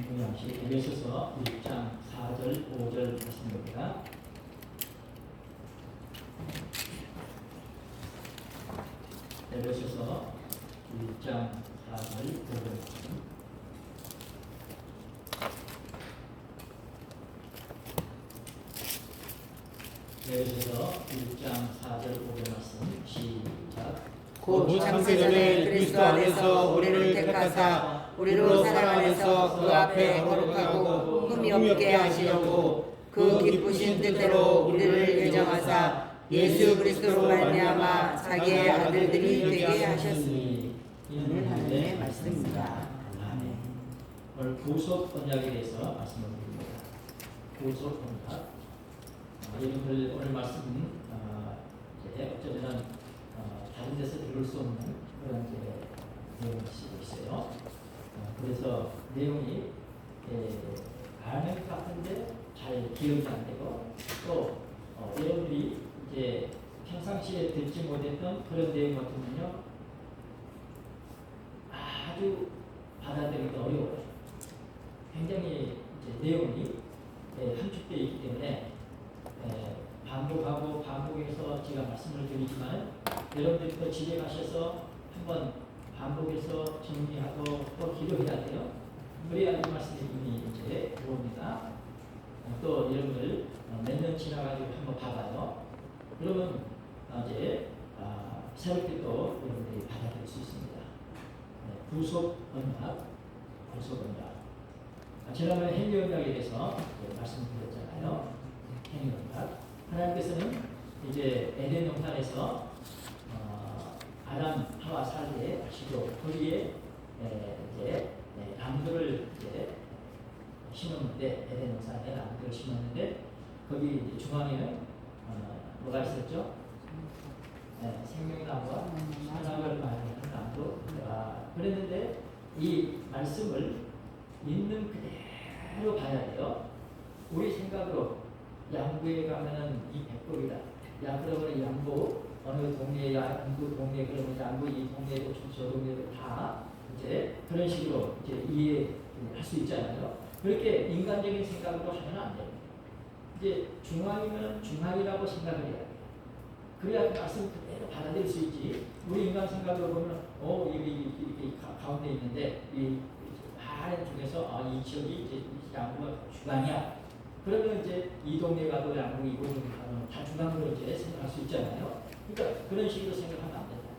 동양시 에베소서 1장 4절 5절 말씀입니다. 에베소서 1장 4절 5절 말씀. 에베소서 1장 4절 5절 말씀 시작. 곧 창세전에 그리스도 안에서 우리를 택하사 우리로 사랑 안에서 그 앞에 거룩하고 흠이 없게 하시려고 그 기쁘신 뜻대로 우리를 예정하사 예수 그리스도로 말미암아 자기의 아들들이 되게 하셨으니. 이는 하나님의 말씀입니다. 아멘. 오늘 구속 언약에 대해서 말씀을 드립니다. 구속 언약. 여러분들 오늘 말씀은 어쩌면 다른 데서 들을 수 없는 그런 내용이 있어요. 그래서 내용이 아는 것 같은데 잘 기억이 안 되고 또 여러분들이 이제 평상시에 듣지 못했던 그런 내용 같으면요 아주 받아들이기 어려워요. 굉장히 이제 내용이 함축되어 있기 때문에 반복하고 반복해서 제가 말씀을 드리지만 여러분들도 집에 가셔서 한번 반복해서 정리하고 또 기도해야 돼요. 그래야 이 말씀이 이제 들어옵니다. 또 여러분들 몇 년 지나가지고 한번 봐봐요. 그러면 이제 새롭게 또 여러분들이 받아들일 수 있습니다. 구속 언약, 구속 언약. 지난번에 행위 언약에 대해서 말씀드렸잖아요. 행위 언약. 하나님께서는 이제 에덴 동산에서 아담 하와 사이에 하시고 거기에 이제 나무들을 이제 심었는데 에덴 동산에 나무들을 심었는데 거기 중앙에는 뭐가 있었죠? 생명나무와 사랑을 말하는 나무. 그랬는데 이 말씀을 있는 그대로 봐야 돼요. 우리 생각으로 양구에 가면은 이 백골이다. 그러면 양구 어느 동네에 양구 동네 그러면 양구 이 동네도 저 동네도 다 이제 그런 식으로 이제 이해할 수 있잖아요. 그렇게 인간적인 생각으로 하면 안 됩니다. 이제 중앙이면 중앙이라고 생각을 해야 돼요. 그래야 그 말씀 그대로 받아들일 수 있지. 우리 인간 생각으로 보면 여기 이렇게 가운데 있는데 이 많은 중에서 이 지역이 이제 양구가 주관이야. 그러면 이제 이 동네 가도 양구, 이 동네 가도 다 중간으로 이제 생각할 수 있잖아요. 그러니까 그런 식으로 생각하면 안 된다.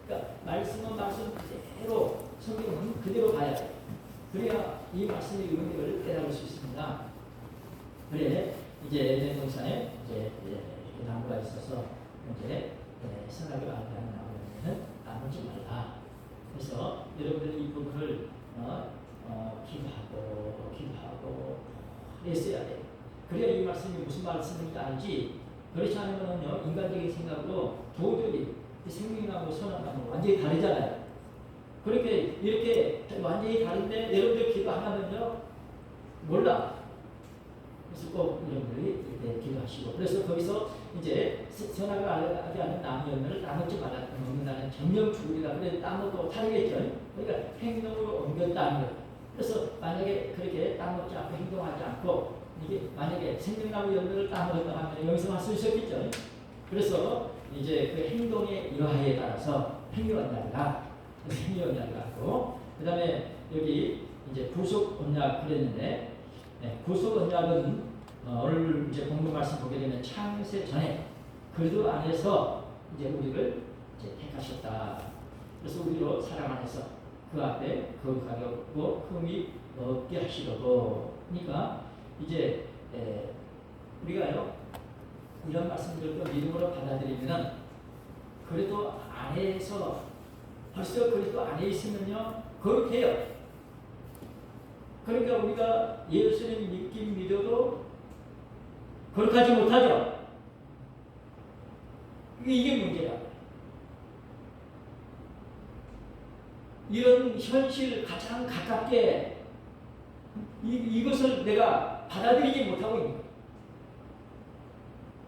그러니까 말씀은 말씀 그대로 성경은 그대로 봐야 돼. 그래야 이 말씀의 의미를 깨달을 수 있습니다. 그래 이제 에덴 동산에 이제 나무가 있어서 이제 선악을 알게 하는 나무는 나무지 말라. 그래서 여러분들이 이 부분을 기도하고 했어야 돼. 그래야 이 말씀이 무슨 말씀인지 알지. 그렇지 않으면요 인간적인 생각으로 도저히 생명나무, 선악나무 완전히 다르잖아요. 그렇게 이렇게 완전히 다른데 여러분들 기도하면요 몰라. 그래서 꼭 여러분들이 이렇게 기도하시고 그래서 거기서 이제 선악을 알게 하는 나무 열매를 따먹지 말라. 먹는다는 정령 죽으리라. 그래 따먹고 다르겠죠. 그러니까 행동으로 옮겼다는 거예요. 그래서 만약에 그렇게 따먹지 않고 행동하지 않고 이게 만약에 생명나무 열매를 따먹었다 하면 여기서 할 수 있었겠죠. 그래서 이제 그 행동의 여하에 따라서 행위 언약이라 하고 그 다음에 여기 이제 구속 언약 그랬는데 구속 언약은 오늘 이제 공부 말씀 보게 되면 창세 전에 그리스도 안에서 이제 우리를 이제 택하셨다. 그래서 우리로 사랑 안에서 그 앞에 거룩하게 없고 흠이 없게 하시려고. 그러니까 이제 우리가요 이런 말씀들도 믿음으로 받아들이면 그래도 안에서 벌써 그리스도 안에 있으면요 거룩해요. 그러니까 우리가 예수님 믿긴 믿어도 거룩하지 못하죠. 이게 문제야. 이런 현실 가장 가깝게 이것을 내가 받아들이지 못하고 있는 거예요.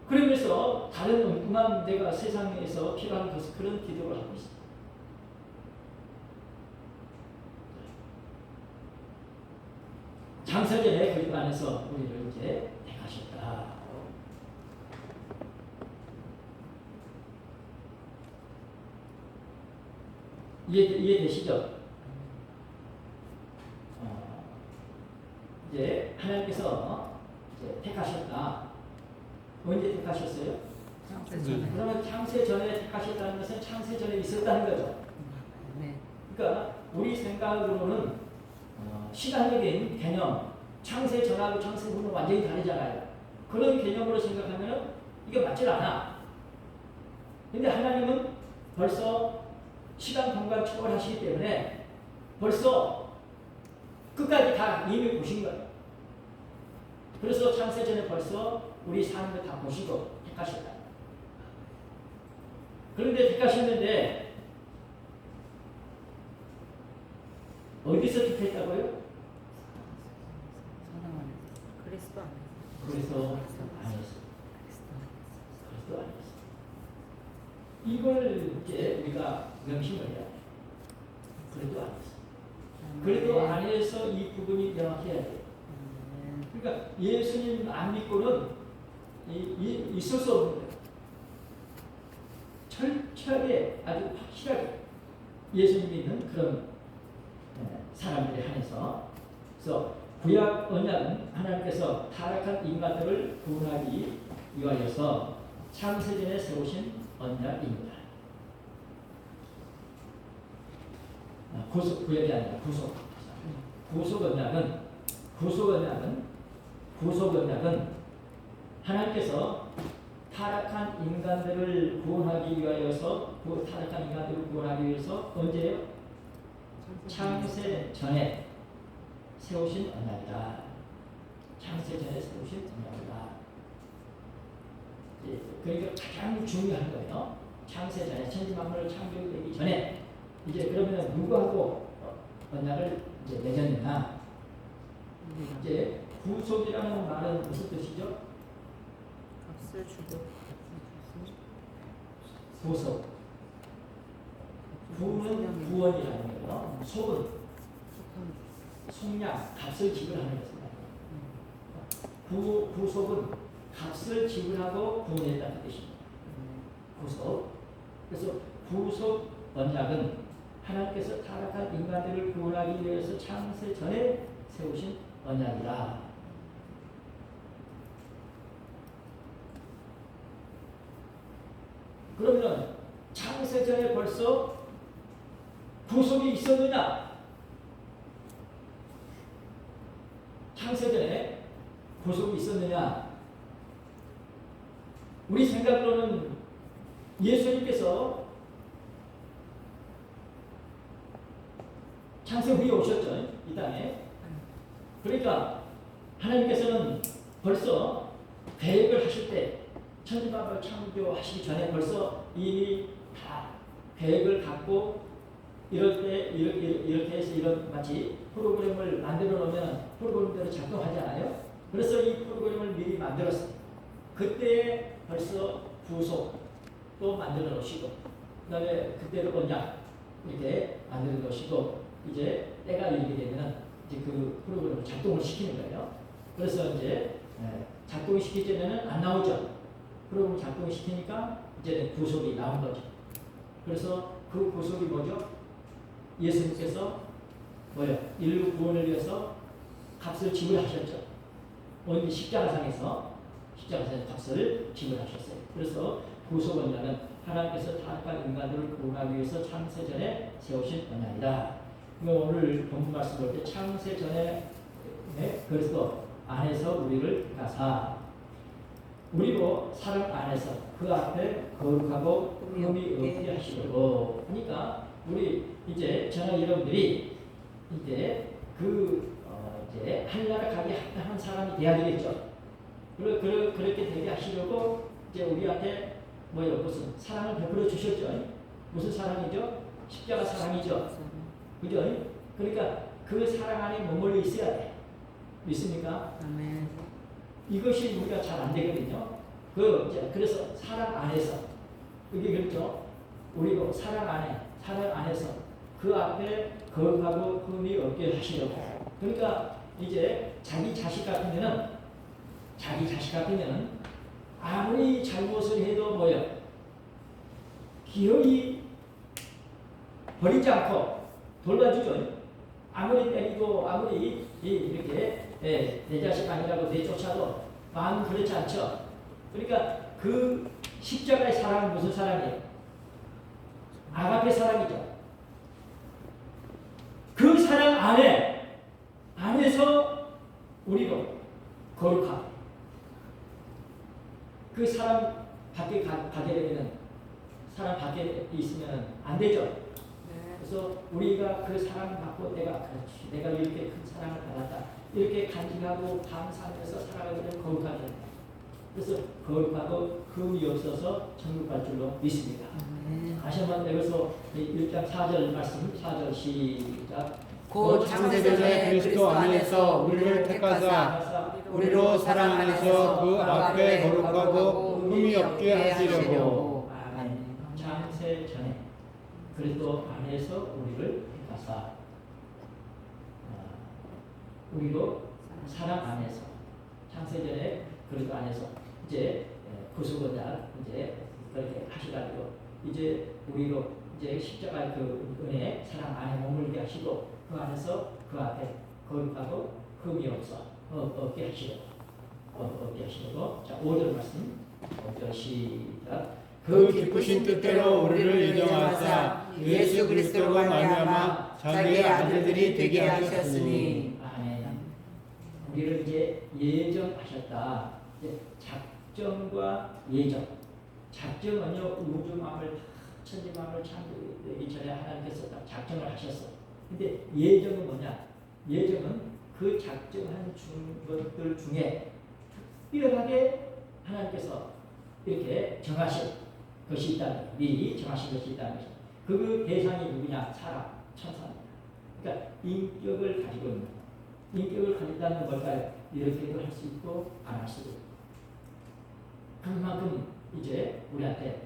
그러면서 다른 엉뚱한 내가 세상에서 필요한 것을 그런 기도를 하고 있어요. 창세전에 그리스도 안에서 우리를 이제 택하셨다. 이해되시죠? 이제 하나님께서 이제 택하셨다. 언제 택하셨어요? 그러면 창세 전에 택하셨다는 것은 창세 전에 있었다는 거죠. 네. 그러니까 우리 생각으로는 시간적인 개념, 창세 전하고 창세 후는 완전히 다르잖아요. 그런 개념으로 생각하면 이게 맞질 않아. 근데 하나님은 벌써 시간, 공간 초월하시기 때문에 벌써 끝까지 다 이미 보신 거예요. 그래서 창세 전에 벌써 우리 사는 걸 다 보시고 택하셨다. 그런데 택하셨는데 어디서 택했다고요? 그리스도 안에서. 그래서 안에서. 그리스도 안에서. 이걸 이제 우리가 명심을 해야 돼. 그래도 안에서. 그래도 안에서 이 부분이 명확해야 돼. 그러니까 예수님 안 믿고는 있을 수 없는 거예요. 철저하게 아주 확실하게 예수님 믿는 그런 사람들에 한해서. 그래서 구약 언약은 하나님께서 타락한 인간들을 구원하기 위하여서 창세전에 세우신 언약입니다. 구약이 아니라 구속 언약은 하나님께서 타락한 인간들을 구원하기 위하여서 타락한 인간들을 구원하기 위해서 언제요? 창세 전에 세우신 언약이다. 창세 전에 세우신 언약이다. 그러니까 가장 중요한 거예요. 창세 전에 천지만물을 창조되기 전에 이제 그러면 누구하고 언약을 이제 맺었느냐? 이제 구속이라는 말은 무슨 뜻이죠? 값을 주고. 구속. 구는 구원이라는 거예요. 속은 속량, 값을 지불하는 것입니다. 구속은 값을 지불하고 구원했다는 뜻입니다. 구속. 그래서 구속 언약은 하나님께서 타락한 인간들을 구원하기 위해서 창세 전에 세우신 언약이다. 그러면 창세 전에 벌써 구속이 있었느냐? 창세 전에 구속이 있었느냐? 우리 생각으로는 예수님께서 창세 후에 오셨죠, 이 땅에. 그러니까 하나님께서는 벌써 계획을 하실 때, 천지만물 창조하시기 전에 벌써 이미 다 계획을 갖고 이럴 때 이렇게 해서 이런 마치 프로그램을 만들어 놓으면 프로그램대로 작동하지 않아요? 그래서 이 프로그램을 미리 만들었어요. 그때 벌써 구속도 만들어 놓으시고, 그다음에 그때로 언약 이렇게 만들어 놓으시고, 이제 때가 이르게 되면 이제 그 프로그램을 작동을 시키는 거예요. 그래서 이제 작동을 시키기 전에는 안 나오죠. 프로그램을 작동을 시키니까 이제 구속이 나온 거죠. 그래서 그 구속이 뭐죠? 예수님께서 뭐예요? 인류 구원을 위해서 값을 지불하셨죠. 오늘 십자가상에서 값을 지불하셨어요. 그래서 구속 언약은 하나님께서 타락한 인간들을 구원하기 위해서 창세 전에 세우신 언약이다. 오늘 본문 말씀 볼 때 창세 전에 그리스도 안에서 우리를 택하사 우리로 사랑 안에서 그 앞에 거룩하고 흠이 없게 하시려고 하니까 우리 이제 저는 여러분들이 이제 이제 하늘나라 가기 합당한 사람이 돼야 되겠죠. 그렇게 되게 하시려고 이제 우리한테 뭐예요? 무슨 사랑을 베풀어 주셨죠. 무슨 사랑이죠? 십자가 사랑이죠. 그죠? 그러니까 그 사랑 안에 머물러 있어야 돼. 믿습니까? 아멘. 이것이 우리가 잘 안 되거든요. 그래서 사랑 안에서 그게 그렇죠. 우리도 사랑 안에서 그 앞에 거룩하고 흠이 없게 하시려고. 그러니까 이제 자기 자식 같으면은 아무리 잘못을 해도 뭐요? 기어이 버리지 않고 돌봐주죠. 아무리 때리고 아무리 이렇게 내 자식 아니라고 내쫓아도 마음은 그렇지 않죠. 그러니까 그 십자가의 사랑은 무슨 사랑이에요? 아가페 사랑이죠. 그 사랑 안에서 우리도 거룩하고 그 사람 밖에 가게 되면 사람 밖에 있으면 안 되죠. 그래서 우리가 그 사랑을 받고 내가 이렇게 큰 사랑을 받았다 이렇게 간직하고 감사하면서 살아가게 되면 거룩하게 됩니다. 그래서 거룩하고 흠이 없어서 천국 갈 줄로 믿습니다. 다시 한번 여기서 1장 4절 말씀 4절 시작. 곧 창세전에 그리스도 안에서 우리를 택하사 우리로 사랑 안에서 그 앞에 거룩하고 흠이 없게 하시려고. 아멘. 창세전에 그리스도 안에서 우리를 택하사 우리로 사랑 안에서 창세전에 그리스도 안에서 이제 구속원자 이제 그렇게 하시가지고 이제 우리로 이제 십자가의 그 은혜 사랑 안에 머물게 하시고 그 안에서 그 앞에 거룩하고 흠이 없게 하시려고 자 5절 말씀 5절 시작. 그 기쁘신 뜻대로 우리를 예정하사 예수 그리스도로 말미암아 자기의 아들들이 되게 하셨으니. 아멘. 우리를 이제 예정하셨다. 이제 작정과 예정. 작정은요 우주 만물 천지 만물 창조되기 전에 하나님께서 딱 작정을 하셨어. 근데 예정은 뭐냐? 예정은 그 작정한 것들 중에 특별하게 하나님께서 이렇게 정하신 것이 있다는 미리 정하신 것이 있다는 것이. 그 대상이 누구냐? 사람, 천사입니다. 그러니까 인격을 가지고 있는 인격을 가진다는 뭘까요? 이렇게도 할 수 있고 안 할 수도 있고. 그만큼 이제 우리한테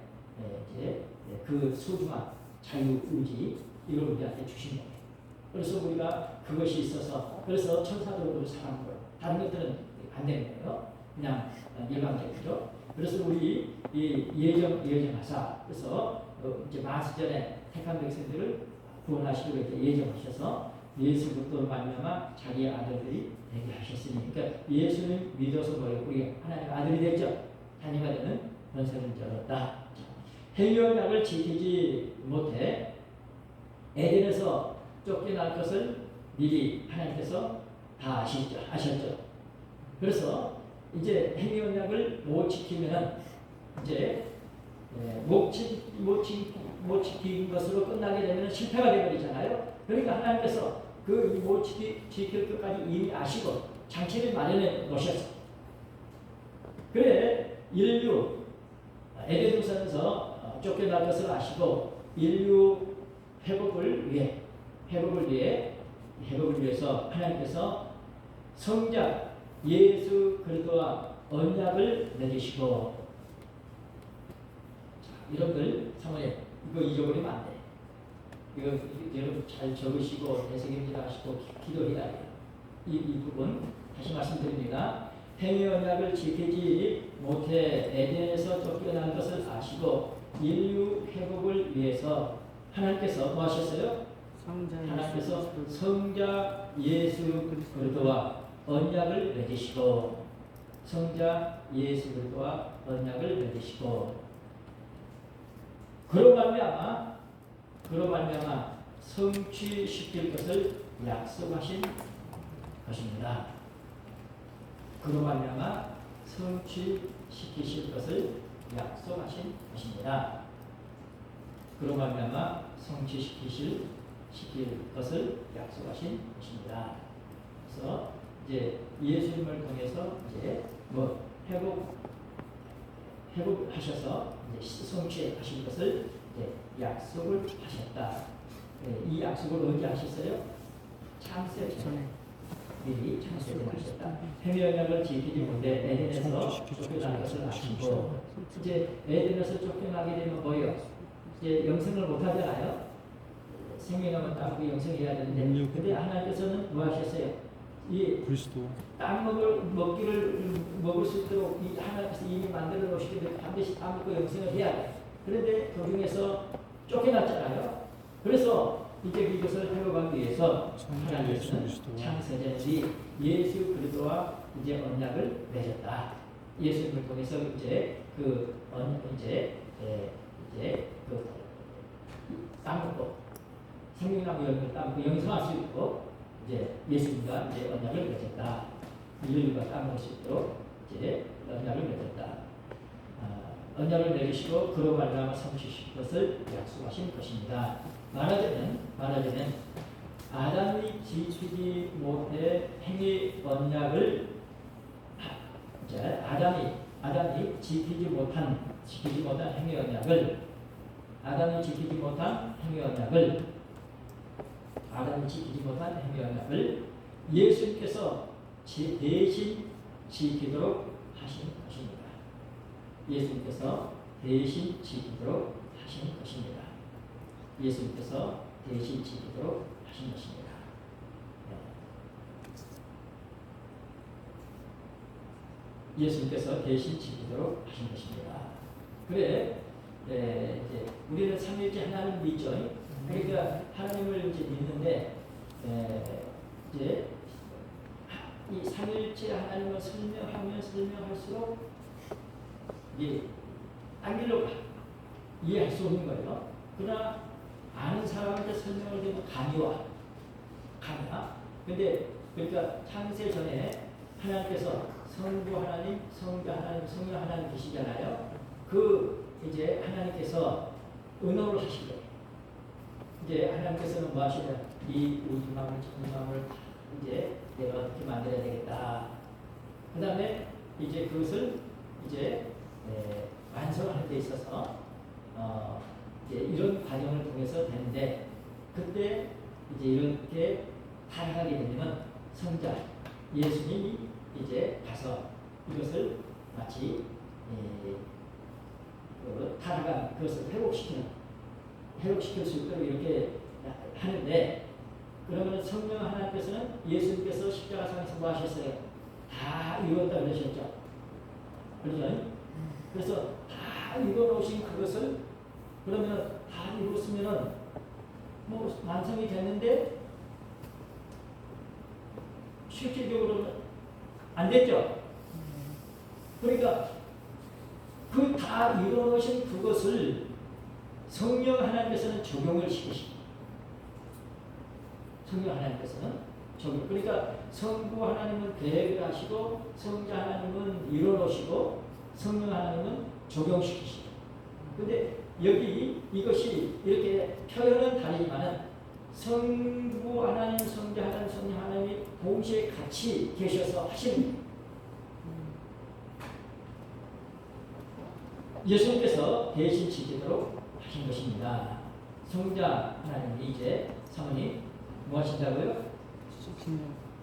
이제 그 소중한 자유 의지 이걸 우리한테 주신 거예요. 그래서 우리가 그것이 있어서 그래서 천사들도 사랑한 거예요. 다른 것들은 안 되는 거예요. 그냥 일방적이죠. 그래서 우리 이 예정하사 그래서 이제 만세전에 택한 백성들을 구원하시려고 이렇게 예정하셔서 예수 그리스도로 말미암아 자기의 아들들이 되게 하셨으니 그러니까 예수를 믿어서 뭐예요? 우리 하나님 아들이 됐죠. 자녀가 되는 권세를 얻었다. 행위언약을 지키지 못해 에덴에서 쫓겨날 것을 미리 하나님께서 다 아셨죠. 그래서 이제 행위언약을 못 지키면 이제 못 지킨 것으로 끝나게 되면 실패가 되버리잖아요. 그러니까 하나님께서 그 못 지킬 것까지 이미 아시고 장치를 마련해 놓으셨어요. 그래 인류 에덴 동산에서 쫓겨날 것을 아시고 인류 회복을 위해서 하나님께서 성자 예수 그리스도와 언약을 맺으시고 여러분들 사모님 이거 잊어버리면 안 돼. 이거 여러분 잘 적으시고 대세경질 하시고 기도해야 돼요. 이 부분 다시 말씀드립니다. 행위 언약을 지키지 못해 에덴에서 쫓겨난 것을 아시고 인류 회복을 위해서 하나님께서 뭐 하셨어요? 하나님께서 성자 예수 그리스도와 언약을 맺으시고 성자 예수 그리스도와 언약을 맺으시고 그로 말미암아 성취시킬 것을 약속하신 것입니다. 그로 말미암아 성취시키실 것을 약속하신 것입니다. 그로 말미암아 성취시킬 것을 약속하신 것입니다. 그래서 이제 예수님을 통해서 이제 뭐 회복하셔서 이제 성취하실 것을 이제 약속을 하셨다. 이 약속을 언제 하셨어요? 창세 전에 미리 창세를 하셨다. 행위 언약을 지키지 못해 에덴에서 쫓겨난 것을 아시고 이제 에덴에서 쫓겨나게 되면 뭐예요? 이제 영생을 못 하잖아요. 생명은 따고 영생해야 되는데 근데 하나님께서는 뭐 하셨어요? 이 그리스도. 땅 먹기를 먹을 수 있도록 이 하나님께서 이미 만들어 놓으시기 때문에 반드시 땅 먹고 영생을 해야 돼. 그런데 도중에서 쫓겨났잖아요. 그래서 이제 이것을 회복하기 위해서 성자 예수 하나님께서는 그리스도와 창세전이 예수 그리스도와 이제 언약을 맺었다. 예수님을 통해서 이제 땅 먹고 생명나무 열매를 따먹고 영생할 수 있고 이제 예수님과 이제 언약을 맺었다. 인류가 따먹을 수 있도록 이제 언약을 맺었다. 언약을 맺으시고 그로 말미암아 삼으실 것을 약속하신 것입니다. 말하자면 아담이 지키지 못해 행위 언약을 이제 아담이 지키지 못한 행위 언약을 예수님께서 대신 지키도록 하신 것입니다. 예수님께서 대신 지키도록 하신 것입니다. 그래, 이제 우리는 삼위일체 하나님 믿죠. 그러니까 하나님을 이제 믿는데, 이제 이 삼위일체 하나님을 설명할수록 이게 딴 길로 가. 이해할 수 없는 거예요. 그러나 아는 사람한테 설명을 드리면 감이 와. 근데 그러니까 창세 전에 하나님께서 성부 하나님, 성자 하나님, 성령 하나님 계시잖아요. 이제 하나님께서 은호를 하시고 이제 하나님께서는 뭐 하시냐? 이 우주 마음을 전 마음을 이제 내가 어떻게 만들어야 되겠다. 그 다음에 이제 그것을 이제 완성하는 데 있어서 이제 이런 과정을 통해서 되는데 그때 이제 이렇게 타락하게 되면 성자 예수님이 이제 가서 이것을 마치 타락한 그것을 회복시킬 수 있도록 이렇게 하는데 그러면 성령 하나님께서는 예수님께서 십자가상에서 뭐 하셨어요? 다 이뤘다 그러셨죠. 그렇죠? 그래서 다 이뤄놓으신 그것을 그러면 다 이뤘으면은 뭐 완성이 됐는데 실질적으로는 안 됐죠. 그러니까 그 다 이뤄놓으신 그것을 성령 하나님께서는 적용을 시키십니다. 성령 하나님께서는 적용. 그러니까 성부 하나님은 계획을 하시고 성자 하나님은 이뤄놓으시고 성령 하나님은 적용시키시고. 근데 여기 이것이 이렇게 표현은 다르지만은 성부 하나님, 성자 하나님, 성령 하나님이 동시에 같이 계셔서 하시는 예수님께서 대신 지키도록 하신 것입니다. 성자 하나님이 이제 사모님 뭐 하신다고요?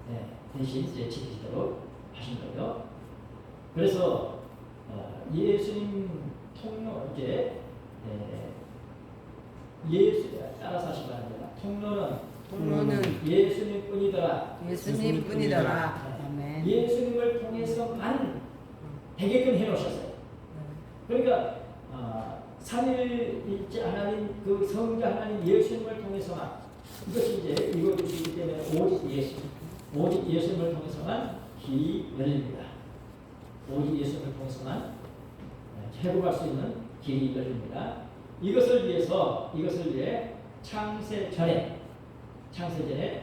네, 대신 이제 지키도록 하신 거예요. 그래서 예수님 통로 이제 예수 따라서 하시기 바랍니다. 통로는 예수님뿐이더라. 아멘. 예수님을 통해서만 되게끔 해놓으셨어요. 그러니까 삼위일체 하나님 그 성자 하나님 예수님을 통해서만 이것이 이제 이루어지기 때문에 오직 예수님을 통해서만 길이 열립니다. 오직 예수님을 통해서만 회복할 수 있는 길이 열립니다. 이것을 위해 창세 전에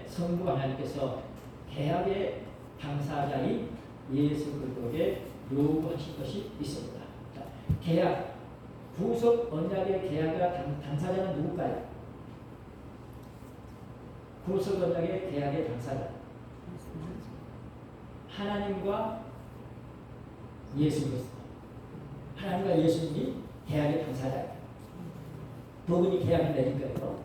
성부 하나님께서 계약의 당사자인 예수 그리스도에게 요구하신 것이 있습니다. 자, 계약, 구속 언약의 계약의 당사자는 누굴까요? 구속 언약의 계약의 당사자 하나님과 예수 그리스도. 하나님과 예수님이 계약의 당사자예요. 두 분이 계약을 맺은 거예요.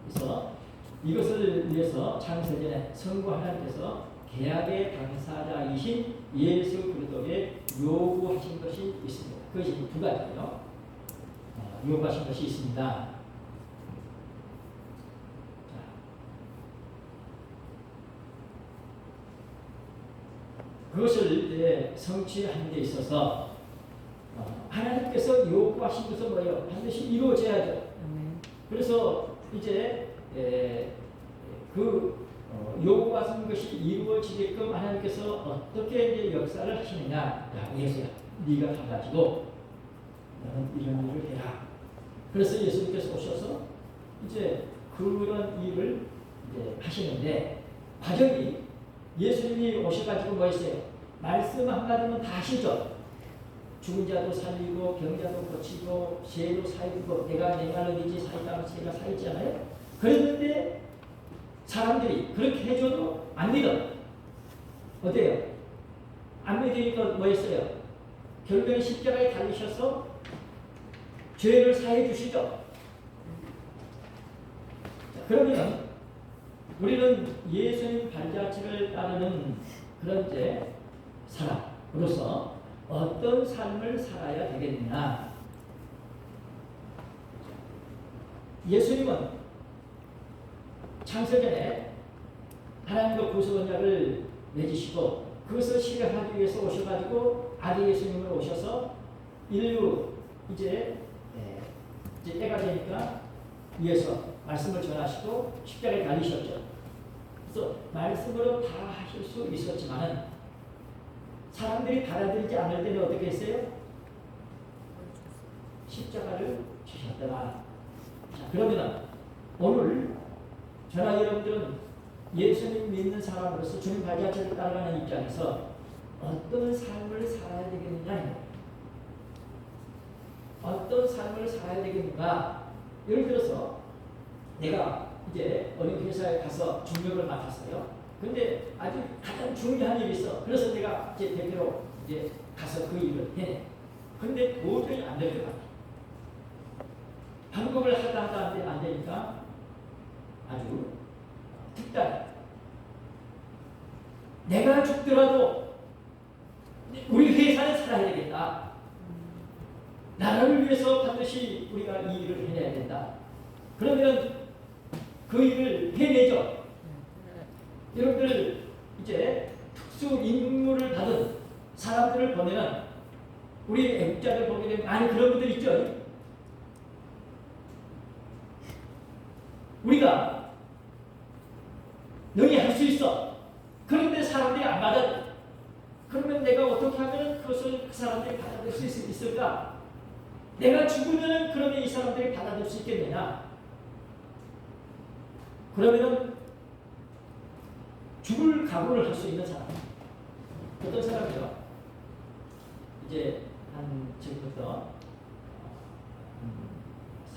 그래서 이것을 위해서 창세전에 성부 하나님께서 계약의 당사자이신 예수 그리스도에게 요구하신 것이 있습니다. 그것이 두 가지요. 요구하신 것이 있습니다. 그것을 이제 성취하는 데 있어서 하나님께서 요구하신 것은 뭐예요? 반드시 이루어져야죠. 그래서 이제 요구하신 것이 이루어지게끔 하나님께서 어떻게 이제 역사를 하시느냐? 야, 예수야, 네가 가가지고 너는 이런 일을 해라. 그래서 예수님께서 오셔서 이제 그런 일을 이제 하시는데 과정이 예수님이 오셔가지고 뭐 했어요? 말씀 한마디면 다 하시죠. 죽은 자도 살리고 병자도 고치고 죄도 사이고 내가 내 말 어디지 사이다면 죄가 사이잖아요. 그랬는데 사람들이 그렇게 해줘도 안 믿어. 어때요? 안 믿으니까 뭐 했어요? 결국엔 십자가에 달리셔서 죄를 사해 주시죠. 자, 그러면 우리는 예수님 발자취를 따르는 그런 이제 사람으로서 어떤 삶을 살아야 되겠느냐? 예수님은 창세전에 하나님과 구속 언약을 맺으시고 그것을 실행하기 위해서 오셔가지고 아들 예수님을 오셔서 인류 이제 때가 되니까 위해서 말씀을 전하시고 십자가에 달리셨죠. 그래서 말씀으로 다 하실 수 있었지만은 사람들이 받아들이지 않을 때는 어떻게 했어요? 십자가를 주셨더라. 자, 그러면 오늘 저나 여러분들은 예수님 믿는 사람으로서 주님 발자취를 따라가는 입장에서 어떤 삶을 살아야 되겠느냐? 어떤 삶을 살아야 되겠는가? 예를 들어서 내가 이제 어느 회사에 가서 중역을 맡았어요. 근데 아주 가장 중요한 일이 있어. 그래서 내가 이제 대표로 이제 가서 그 일을 해. 근데 도저히 안 될 것 같아. 방법을 하다 안 되니까 아주 특단. 내가 죽더라도 우리 회사는 살아야 되겠다. 나라를 위해서 반드시 우리가 이 일을 해내야 된다. 그러면 그 일을 해내죠. 여러분들 이제 특수 임무를 받은 사람들을 보면은 우리 애국자들 보게 되면 많이 그런 분들 있죠. 우리가 너희 할 수 있어. 그런데 사람들이 안 받아들여. 그러면 내가 어떻게 하면 그것을 그 사람들이 받아들일 수 있을까? 내가 죽으면 그러면 이 사람들이 받아들일 수 있겠느냐? 그러면은 죽을 각오를 할 수 있는 사람. 어떤 사람이요? 이제 한 지금부터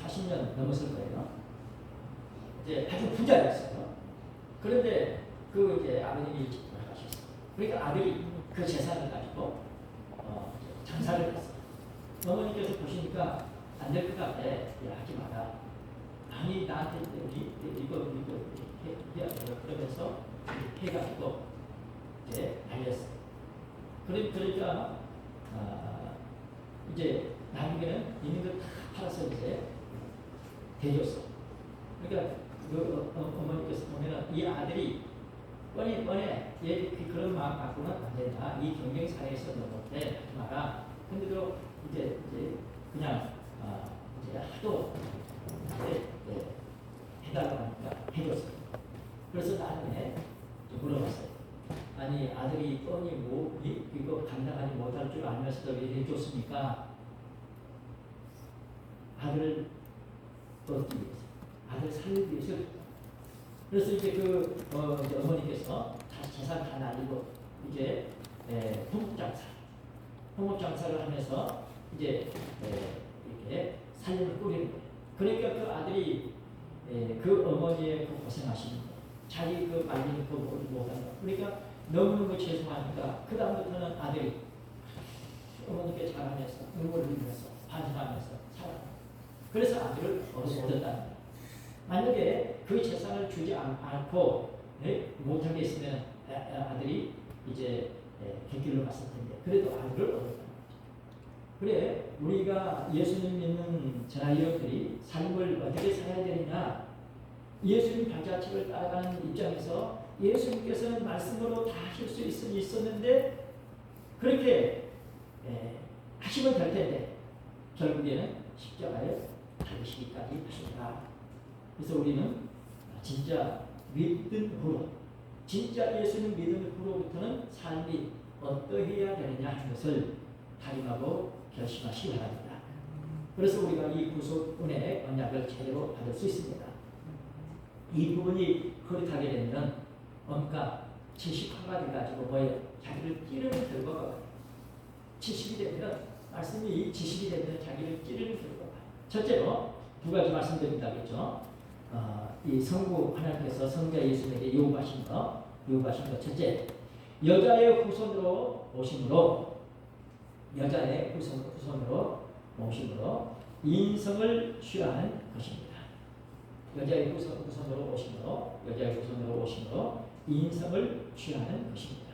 40년 넘었을 거예요. 이제 아주 부자였어요. 그런데 그 이제 아버님이 돌아가셨어요. 그러니까 아들이 그 재산을 가지고 장사를 했어요. 어머니께서 보시니까 안 될 것 같아. 야, 하지 마라. 아니 나한테 이거 해야 돼요. 그러면서 해가지고 이제 달렸어요. 그러니까 이제 나중에는 있는 걸 다 팔아서 이제 대줬어. 그러니까 그 어머니께서 보면은 이 아들이 뻔해 얘 그런 마음 갖고는 안 된다. 이 경쟁 사회에서 너한테 하지 마라. 근데도 이제 그냥 이제 하도 이제 해달라고 하니까 해줬어요. 그래서 나중에 물어봤어요. 아니 아들이 뻔히 뭐 이거 감당하지 못할 줄 알면서도 왜 해줬습니까? 아들을 얻기 위해서, 아들 살리기 위해서. 그래서 이제 이제 어머니께서 다시 재산 다 날리고 이제 홍목장사를 하면서 이제 이렇게 살림을 꾸리는 거예요. 그러니까 그 아들이 그 어머니의 그 고생하시는 거, 자기 그 말리는 거 못하는 거. 그러니까 너무너무 죄송하니까 그 다음부터는 아들이 어머니께 잘하면서 눈물을 흘리면서 반성하면서 살아요. 그래서 아들을 얻었다는 거예요. 만약에 그 재산을 주지 않고 못하게 있으면 아들이 이제 객길로 갔을 텐데 그래도 아들을 얻었다는 거죠. 그래 우리가 예수님 믿는 저나 여러분들이 삶을 어떻게 살아야 되느냐. 예수님 발자취를 따라가는 입장에서 예수님께서는 말씀으로 다 하실 수 있었는데 그렇게 하시면 될 텐데 결국에는 십자가에 달리시기까지 하신다. 그래서 우리는 진짜 믿음으로, 진짜 예수님 믿음으로부터는 삶이 어떠해야 되느냐 하는 것을 다짐하고 결심하시기 바랍니다. 그래서 우리가 이 구속 은혜의 언약을 제대로 받을 수 있습니다. 이 부분이 흐릿하게 되면 엄가 70화가 돼가지고 뭐예요? 자기를 찌르는 결과가 70이 되면 말씀이 지식이 되면 자기를 찌르는 결과가. 첫째로 두 가지 말씀드린다겠죠. 이 성부 하나님께서 성자 예수님에게 요구하신 것 첫째, 여자의 후손으로 오심으로 인성을 취하는 것입니다. 여자의 후손으로 오심으로 인성을 취하는 것입니다.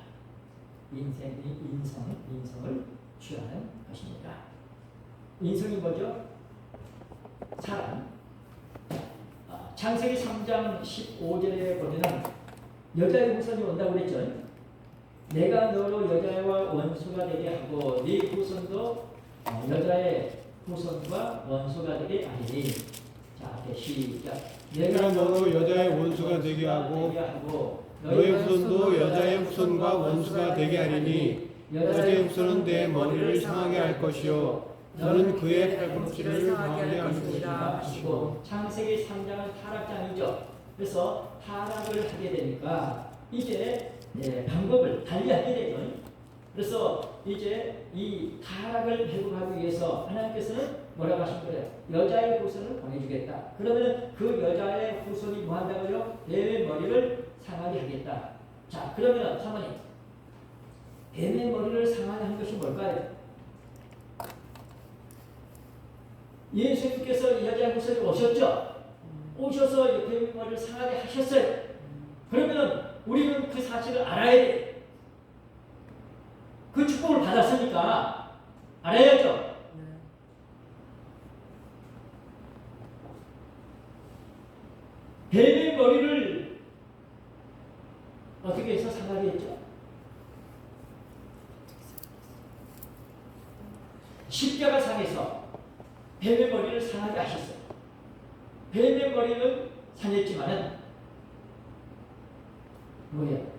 인성을 취하는 것입니다. 인성이 뭐죠? 사람. 창세기 3장 15절에 보면은 여자의 후손이 온다고 그랬죠. 내가 너로 여자와 원수가 되게 하고 네 후손도 여자의 후손과 원수가 되게 하리니. 자, 시작. 내가 너로 여자의 원수가 되게 하고 너의 후손도 여자의 후손과 원수가 되게 하리니 여자의 후손은 내 머리를 상하게 할 것이요 너는 그의 팔꿈치를 상하게 할 것이다 하시고. 창세기 3장은 타락장이죠. 그래서 타락을 하게 되니까 이제 방법을 달리하게 되죠. 그래서 이제 이 타락을 회복하기 위해서 하나님께서는 뭐라고 하신 거예요? 여자의 후손을 보내주겠다. 그러면 그 여자의 후손이 뭐 한다고요? 뱀의 머리를 상하게 하겠다. 자, 그러면 사모님, 뱀의 머리를 상하게 하는 것이 뭘까요? 예수님께서 여자의 후손이 오셨죠? 오셔서 뱀의 머리를 상하게 하셨어요. 그러면 우리는 그 사실을 알아야 돼요. 그 축복을 받았으니까 알아야죠. 뱀의 머리를 어떻게 해서 상하게 했죠? 십자가 상에서 뱀의 머리를 상하게 하셨어요. 뱀의 머리는 상했지만은 뭐예요?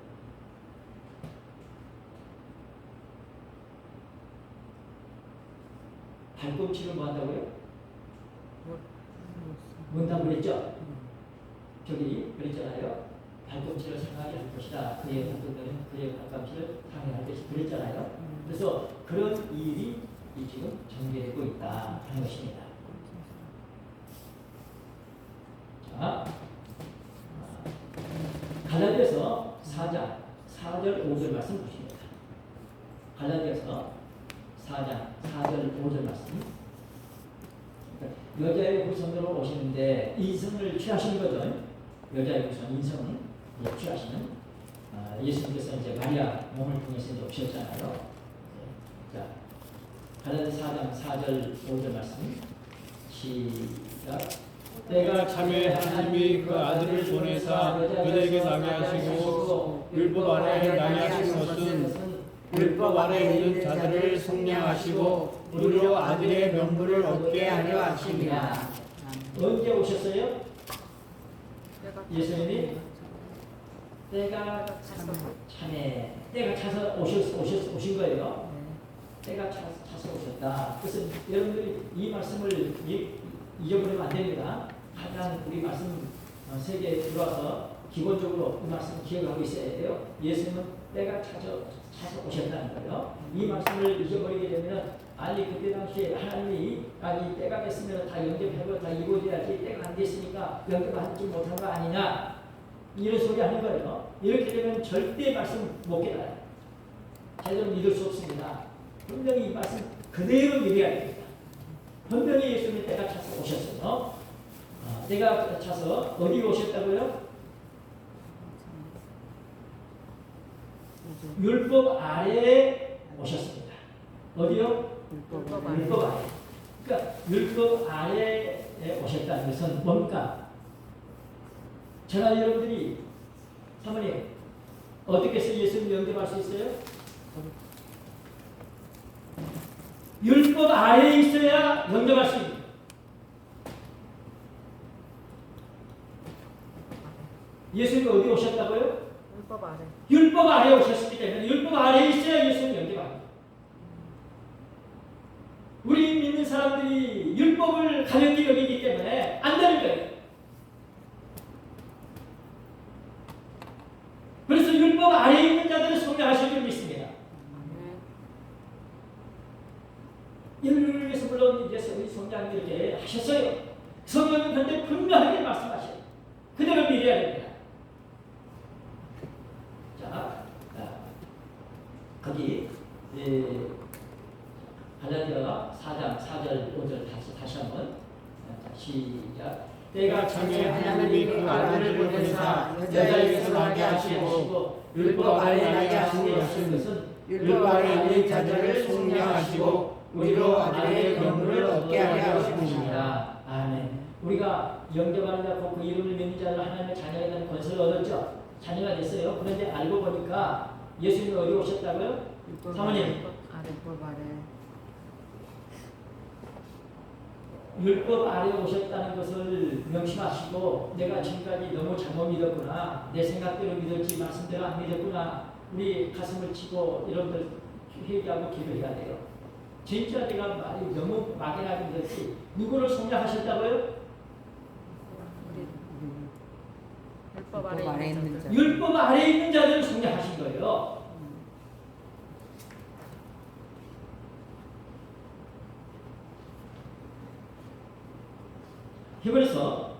발꿈치를 뭐 한다고요? 문다고 그랬죠? 저기 그랬잖아요. 발꿈치를 상하게 할 것이다. 그의 발꿈치는 그의 발꿈치를 상하게 할 것이다. 그랬잖아요. 그래서 그런 일이 지금 전개되고 있다 하는 것입니다. 자, 갈라디아서 4장 4절 5절 말씀 보십니다. 갈라디아서 4장 4절 5절 말씀. 여자의 후손으로 오시는데 인성을 취하시는 거죠. 여자의 후손 인성을 취하시는 예수님께서 이제 마리아 몸을 통해서 이제 오셨잖아요. 자, 갈라디아서 4장 4절 5절 말씀 시작. 때가 참에 하나님이 그 아들을 보내사 그들에게 나게 하시고 율법 아래에 나게 하신 것은 율법 아래에 있는 자들을 속량하시고 우리로 아들의 명분을 얻게 하려 하심이라. 언제 오셨어요? 예수님이 때가 참에 때가 차서 오신 거예요. 때가 차서 오셨다. 그래서 여러분들이 이 말씀을 잊어버리면 안 됩니다. 가장 우리 말씀 세계에 들어와서 기본적으로 이 말씀 기억하고 있어야 돼요. 예수님은 때가 차서 오셨다는 거예요. 이 말씀을 잊어버리게 되면 아니 그때 당시에 하나님이 이 때가 됐으면 다 영접하고 다 이루어져야지 때가 안 됐으니까 영접하지 못한 거 아니냐 이런 소리 하는 거예요. 이렇게 되면 절대 말씀 못 깨달아요. 제대로 믿을 수 없습니다. 분명히 이 말씀 그대로 믿어야 됩니다. 분명히 예수님이 때가 차서 오셨어요. 때가 차서 어디 오셨다고요? 율법 아래에 오셨습니다. 어디요? 율법 아래. 그러니까 율법 아래에 오셨다는 것은 뭡니까? 저나 여러분들이 사모님 어떻게 해서 예수님 영접할 수 있어요? 율법 아래에 있어야 영접할 수 있습니다. 예수님이 어디 오셨다고요? 율법 아래. 율법 아래에 오셨기 때문에 율법 아래에 있어야 예수님 영접합니다. 우리 믿는 사람들이 율법을 가볍게 여기기 때문에 안 되는 거예요. 그래서 율법 아래에 있는 자들은 성령하실 줄 믿습니다. 이를 위해서 물론 이제 성령이 이렇게 하셨어요. 성령은 그런데 분명하게 말씀하셔요. 그대로 믿어야 됩니다. 자, 거기 갈라디아 4장 4절 5절 다시 한번 시작. 때가 참에 하나님이 그 아들을 보내사 여자에게서 나게 하시고 율법 아래 나게 하신 것은 율법 아래 있는 자들을 속량하시고 우리로 아들의 경륜을 얻게 하게 하신 것입니다. 아멘. 우리가 영접하는 자, 그 이름을 믿는 자들 하나님의 자녀가 되는 권세를 얻었죠. 자녀가 됐어요. 그런데 알고 보니까 예수님이 어디 오셨다고요? 사모님. 율법 아래. 율법 아래에 오셨다는 것을 명심하시고 내가 지금까지 너무 잘못 믿었구나. 내 생각대로 믿었지 말씀대로 안 믿었구나. 우리 가슴을 치고 여러분들 회개하고 기도해야 돼요. 진짜 내가 말이 너무 막연하게 믿었지. 누구를 성장하셨다고요? 율법 아래 있는 자. 율법 아래에 있는 자들을 성장하신 거예요. 히브리서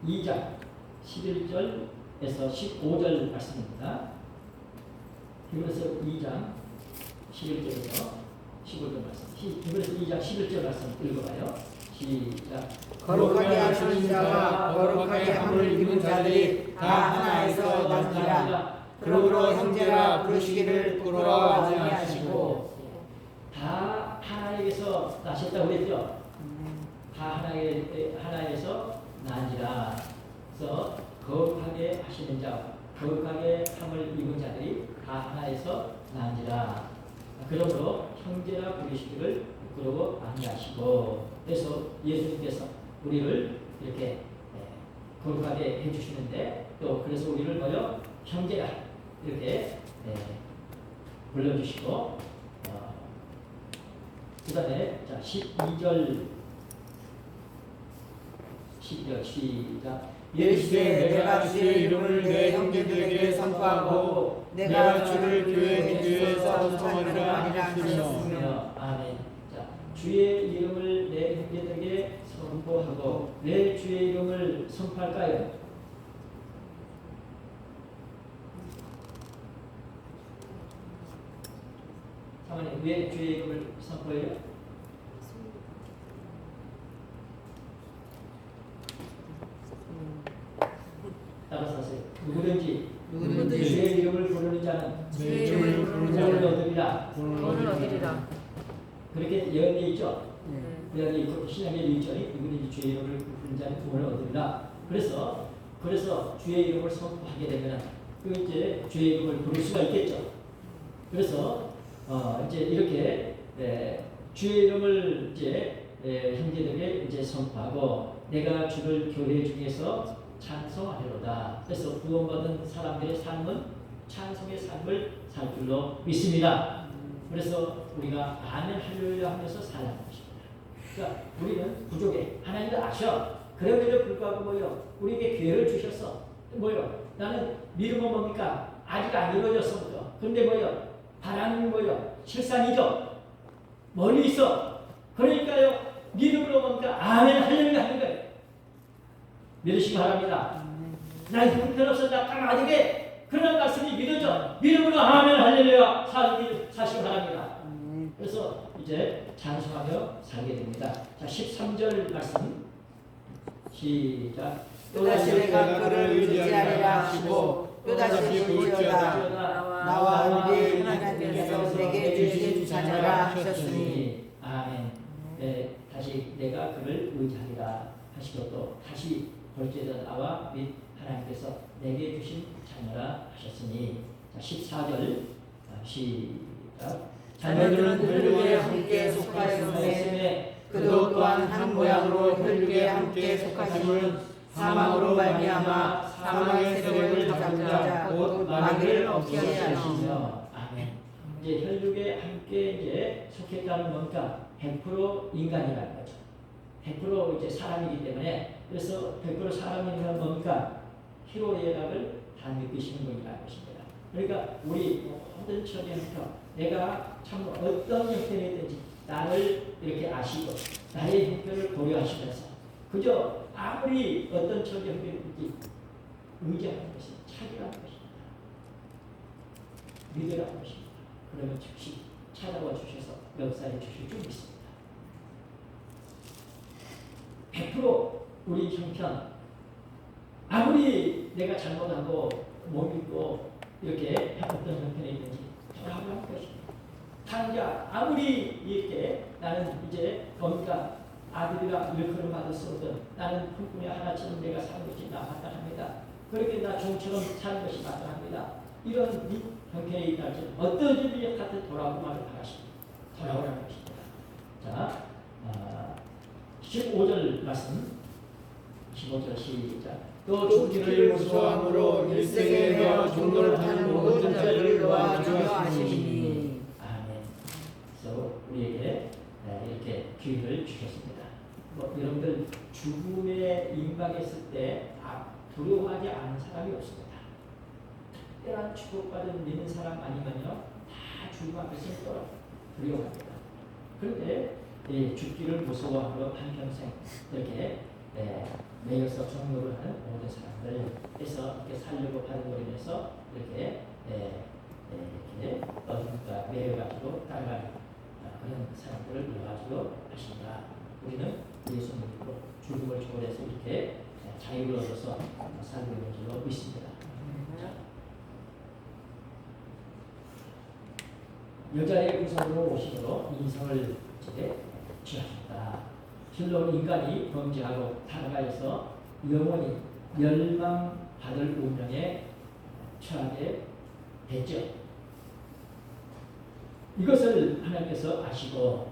2장 11절에서 15절 말씀입니다. 히브리서 2장 11절에서 15절 말씀. 히브리서 2장 11절 말씀 읽어봐요. 시작. 거룩하게 하시는 자와 거룩하게 함을 입은 자들이 다 하나에서 나니라. 그러므로 형제라 부르시기를 부끄러워하지 아니하시고. 다 하나에게서 나셨다고 그랬죠. 다 하나에서 나니라. 그래서 거룩하게 하시는 자, 거룩하게 함을 입은 자들이 다 하나에서 나니라. 그러므로 형제라 부르시기를 부끄러워 아니하시고. 그래서 예수님께서 우리를 이렇게 거룩하게 해주시는데 또 그래서 우리를 뭐요? 형제라 이렇게 불러주시고 그 다음에 자 12절 시작. 이르시되 내가 주의 이름을 내 형제들에게 선포하고 내가 주를 교회 기교에서 선포하리라 하시며. 아멘. 자, 주의 이름을 내 형제들에게 선포하고 내 주의 이름을 선포할까요? 사모님 왜 주의 이름을 선포해요? 따라서 하세요. 누구든지 주의 이름을 부르는 자는 내 이름을 부르는 구원을 자는 얻으리라. 구원을 얻으리라. 그렇게 예언되어 있죠. 네. 예언이 있고 신약에 있죠. 누구든지 주의 이름을 부르는 자는 구원을 얻으리라. 그래서 주의 이름을 선포하게 되면 그 이제 주의 이름을 부를 수가 있겠죠. 그래서 이제 이렇게 주의 이름을 이제 형제들에게 이제 선포하고 내가 주를 교회 중에서 찬송하리로다. 그래서 구원받은 사람들의 삶은 찬송의 삶을 살 줄로 믿습니다. 그래서 우리가 아멘 할렐루야 하면서 살아가는 것입니다. 그러니까 우리는 부족해. 하나님도 아셔. 그럼에도 불구하고 뭐요? 우리에게 기회를 주셨어. 뭐요? 나는 믿음은 뭡니까? 아직 안 이루어졌어. 그런데 뭐요? 바라는 뭐요? 실상이죠. 멀리 있어. 그러니까요. 믿음으로 뭡니까? 아멘 할렐루야 하는 거예요. 믿으시기 바랍니다. 나 형편없어. 나 까마득해. 그런 말씀이 믿어져. 믿음으로 아멘 할렐루야 사시기 바랍니다. 그래서 이제 찬송하며 살게 됩니다. 자, 13절 말씀 시작. 또다시 내가 그를 의지하리라 하시고 또다시 볼지어다 나와 우리 하나님께서 내게 주신 자녀라 하셨으니. 아멘. 네, 다시 내가 그를 의지하리라 하시고 또 다시 볼지어다 나와 및 하나님께서 내게 주신 자녀라 하셨으니. 자, 14절 시작. 자녀들은 혈육에 함께 속하였으매 그도 또한 한 모양으로 혈육에 함께 속하심은 사망으로 말미암아 사망의 세력을 잡자 곧 마귀를 없게 하시며. 아멘. 이제 혈육에 함께 이제 속했다는 뭡니까? 100% 인간이라는 거죠. 100% 이제 사람이기 때문에, 그래서 100% 사람이라는 건 뭡니까? 희로애락을 다 느끼시는 분이라는 것입니다. 그러니까 우리 모든 처지에서 내가 참 어떤 형편이든지 나를 이렇게 아시고 나의 형편을 고려하시면서 그저 아무리 어떤 처지 형편이든지 의지하는 것이 차기라는 것입니다. 믿으라는 것입니다. 그러면 즉시 찾아와 주셔서 역사해 주실 줄 믿습니다. 100% 우리 형편, 아무리 내가 잘못하고 못 믿고 이렇게 어떤 형편에 있는지 돌아보라는 것입니다. 당자 아무리 이렇게 나는 이제 뭡니까 아들이라 일컬음 받을 수 없는 나는 품꾼이 하나처럼 내가 사는 것이 마땅합니다. 그렇게 나 종처럼 사는 것이 마땅합니다. 이런 형편에 있다 할지라도 어떤 같은 돌아오기만을 바라십니다. 돌아오라는 것입니다. 자, 15절 말씀 15절 시작. 또 죽기를 무서워함으로 일생에 매어 종로를 타는 모든 자들을 놓아주려 하시니. 아멘. 그래서 우리에게 이렇게 기회를 주셨습니다. 여러분들 죽음에 임박했을 때 두려워하지 않은 사람이 없습니다. 특별한 축복받은 믿는 사람 아니면요 다 죽음 앞에서 떨어 두려워합니다. 그런데 죽기를 무서워하므로 한평생 이렇게 매여서 종로를 하는 모든 사람들 해서 이렇게 살려고 하는 것에 대해서 이렇게 이렇게 어딘가 매여가지고 따라가는 그런 사람들을 놓아주려 하신다. 우리는 예수 믿고 죽음을 초월해서 이렇게 자유를 얻어서 살고 있는 줄로 믿습니다. 여자의 우선으로 오심으로 인성을 취하셨다. 실로 인간이 범죄하고 타락하여서 영원히 멸망받을 운명에 처하게 됐죠. 이것을 하나님께서 아시고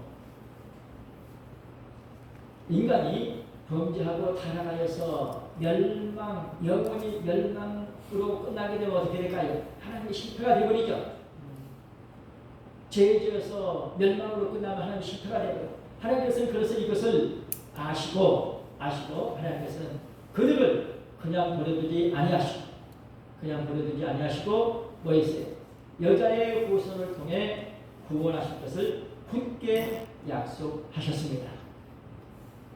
인간이 범죄하고 타락하여서 영원히 멸망으로 끝나게 되면 어떻게 될까요? 하나님의 실패가 되어버리죠. 죄지어서 멸망으로 끝나면 하나님 실패가 되고 하나님께서는 그래서 이것을 아시고 하나님께서는 그들을 그냥 버려두지 아니하시고 뭐 있어요? 여자의 후손을 통해 구원하실 것을 굳게 약속하셨습니다.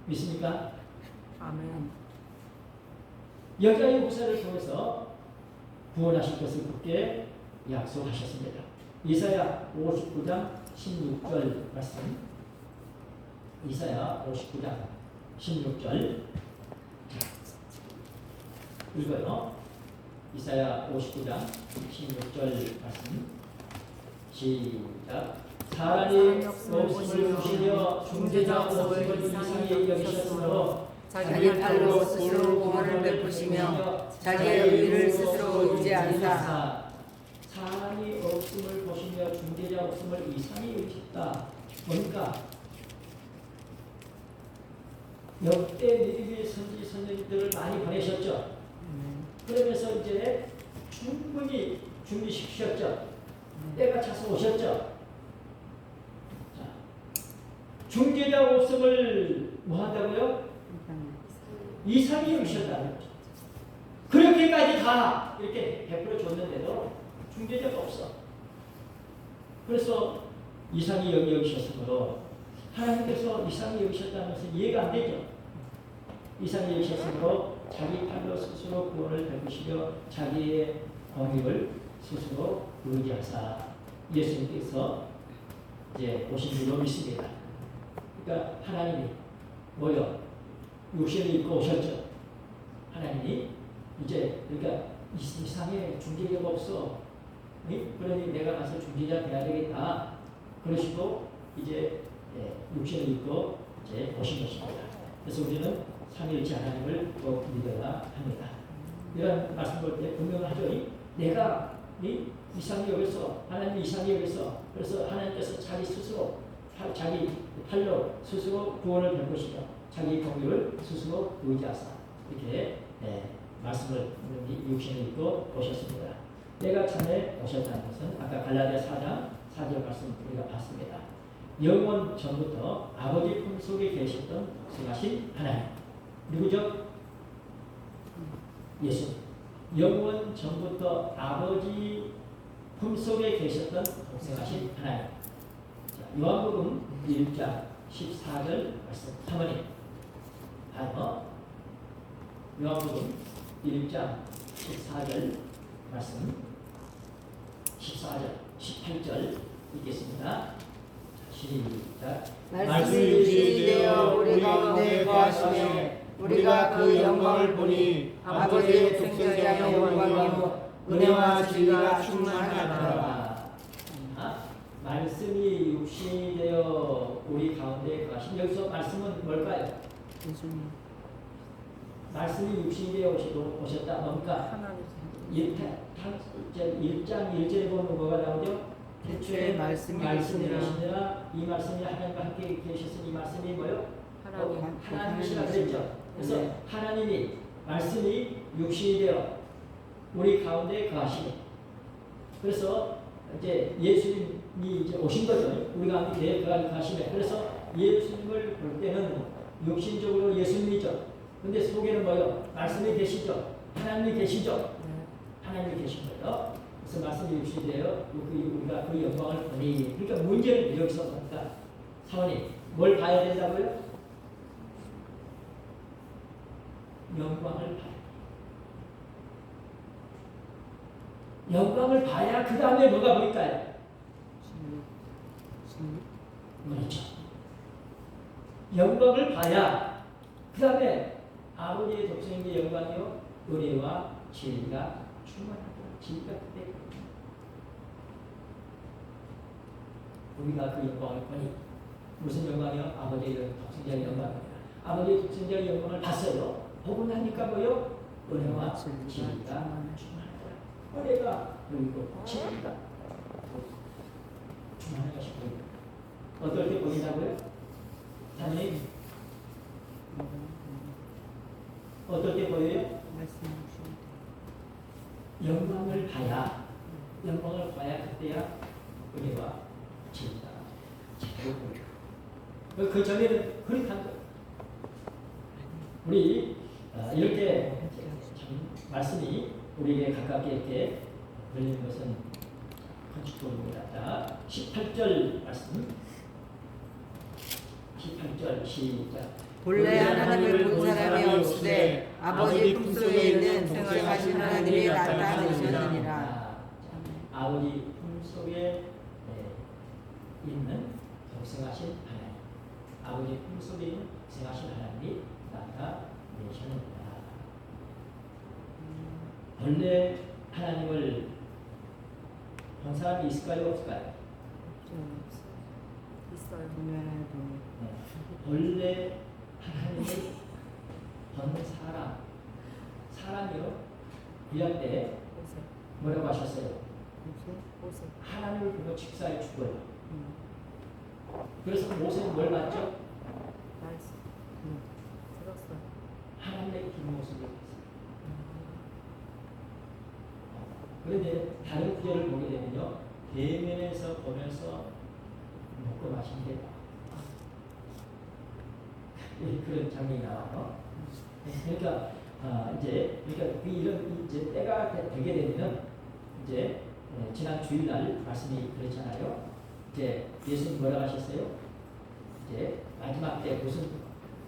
믿습니까? 아멘. 여자의 후손을 통해서 구원하실 것을 굳게 약속하셨습니다. 이사야 59장 16절 말씀. 이사야 59장 16절 읽어요. 이사야 59장 16절 말씀 시작. 사람이 없음을 부시며 중재자 없음을 이상히 여기셨으므로 자기 팔로 스스로 구원을 베푸시며 자기의 의를 스스로 의지하사 사람이 없음을 보시며 중재자 없음을 이상히 여기셨다. 뭡니까? 역대 니느웨 선지 선생님들을 많이 보내셨죠. 그러면서 이제 충분히 준비시키셨죠. 때가 차서 오셨죠. 자, 중재자 없음을 뭐 한다고요? 이상히 여기셨다는 거죠. 그렇게까지 다 이렇게 베풀어 줬는데도 중재자가 없어. 그래서 이상히 여기셨으므로 하나님께서 이상히 여기셨다는 것은 이해가 안 되죠. 이상히 여기셨으므로 자기 팔로 스스로 구원을 베푸시며 자기의 공익을 스스로 의지하사 예수님께서 이제 오신 줄로 믿습니다. 그러니까 하나님이 뭐요? 육신을 입고 오셨죠. 하나님이 이제 그러니까 이상에 중재자가 없어. 그러니 내가 가서 중재자 돼야 되겠다. 그러시고 이제 육신을 입고 이제 오신 것입니다. 그래서 우리는 삼위일체 하나님을 꼭 믿어야 합니다. 이런 말씀 볼 때 분명하죠. 내가 이상히 여기서 하나님 이상히 여기서 그래서 하나님께서 자기 스스로 자기 팔로 스스로 구원을 할 것이며 자기 공의를 스스로 의지하사 이렇게 말씀을 육신을 입고 오셨습니다. 때가 참에 오셨다는 것은 아까 갈라디아 4장 4절 말씀 우리가 봤습니다. 영원 전부터 아버지 품속에 계셨던 독생하신 하나님 누구죠? 예수. 영원 전부터 아버지 품속에 계셨던 독생하신 하나님. 자, 요한복음 1장 14절 말씀 사모님 바로 요한복음 1장 14절 말씀 14절 18절 읽겠습니다. 시작. 말씀이 육신이 되어 우리 가운데 거하시며 우리가 그 영광을 보니 아버지의 독생자의 영광이요 은혜와 진리가 충만하더라. 말씀이 육신이 되어 우리 가운데 거하신 여기서 말씀은 뭘까요? 말씀이 육신이 되어 오셨다 뭡니까? 1장 1절에 보면 뭐가 나오죠? 태초에 말씀이 계시니라 이 말씀이 하나님과 함께 계셨으니 이 말씀이 뭐요? 하나님이시라 그랬죠. 그래서 네. 하나님이 말씀이 육신이 되어 우리 가운데 거하시니 그래서 이제 예수님이 이제 오신 거죠. 우리 가운데 거하시며 그래서 예수님을 볼 때는 육신적으로 예수님이죠. 근데 속에는 뭐요? 말씀이 계시죠. 하나님이 계시죠. 하나님이 계신 거예요. 그래서 말씀이 육신이 되어 우리가 그 영광을 보니 그러니까 문제는 여기서 보니까 사모님 뭘 봐야 된다고요? 영광을 봐야 영광을 봐야 그 다음에 뭐가 보일까요? 그렇죠. 영광을 봐야 그 다음에 아버지의 독생의 영광이요 은혜와 진리가 충만하다. 진리가 그때 우리가 그 영광을 보니 무슨 영광이요? 아버지의 독생자의 영광입니다. 아버지의 독생자의 영광을 봤어요. 보고 나니까 뭐요? 은혜와 진리가 충만하더라. 은혜가 그리고 진리가 충만한 것이 보입니다. 어떨 때 보이냐고요? 사모님 어떨 때 보여요? 영광을 봐야 그때야 은혜와 진리가 제대로 보여요. 그 전에는 흐릿한 거예요. 우리 이렇게 말씀이 우리에게 가깝게 이렇게 들리는 것은 큰 축복입니다. 자, 18절 말씀 18절 시작. 본래 하나님을 본 사람이 없으되 아버지 품속에 있는 독생하신 하나님이 나타내셨느니라. 아버지 품속에 있는 독생하신 하나님, 아버지 품속에 있는 독생하신 하나님이 나타내셨느니라. 본래 하나님을 본 사람이 있을까요, 없을까요? 있어요. 본래 하나님을 본 사람이요. 구약 때 뭐라고 하셨어요? 모세. 하나님을 보고 직사에 죽어요. 그래서 모세는 뭘 봤죠? 말씀. 들었어요. 하나님의 뒷모습을 봤어요. 그런데 다른 구절을 보게 되면요, 대면에서 보면서 먹고 마신 게 그런 장면이 나와요. 그러니까 그러니까 이런 이제 때가 되게 되면 이제 지난 주일날 말씀이 그랬잖아요. 이제 예수님 뭐라고 하셨어요? 이제 마지막 때 무슨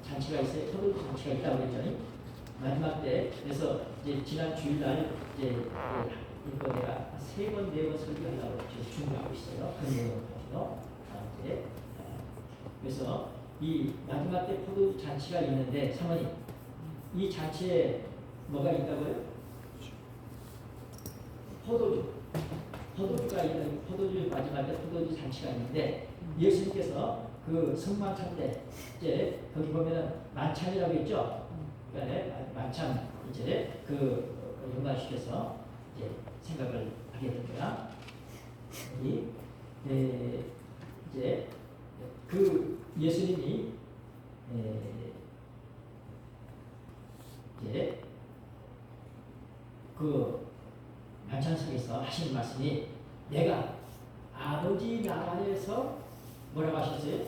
잔치가 있어요? 포도 잔치가 있다고 그랬더니 마지막 때 그래서 이제 지난 주일날 이제 이거 내가 3번 4번 설교하려고 지금 준비하고 있어요. 그 내용을 가지고 이제 그래서 이 마지막 때 포도 잔치가 있는데 사모님 이 잔치에 뭐가 있다고요? 포도주가 있는 포도주 마지막 때 포도주 잔치가 있는데 예수님께서 그 성만찬 때 이제 거기 보면은 만찬이라고 있죠. 그러니까 만찬 이제 그 연관시켜서 이제 생각을 하게 됩니다. 여기 이제 그 예수님이 이제 그 만찬석에서 하시는 말씀이 내가 아버지 나라에서 뭐라고 하셨어요?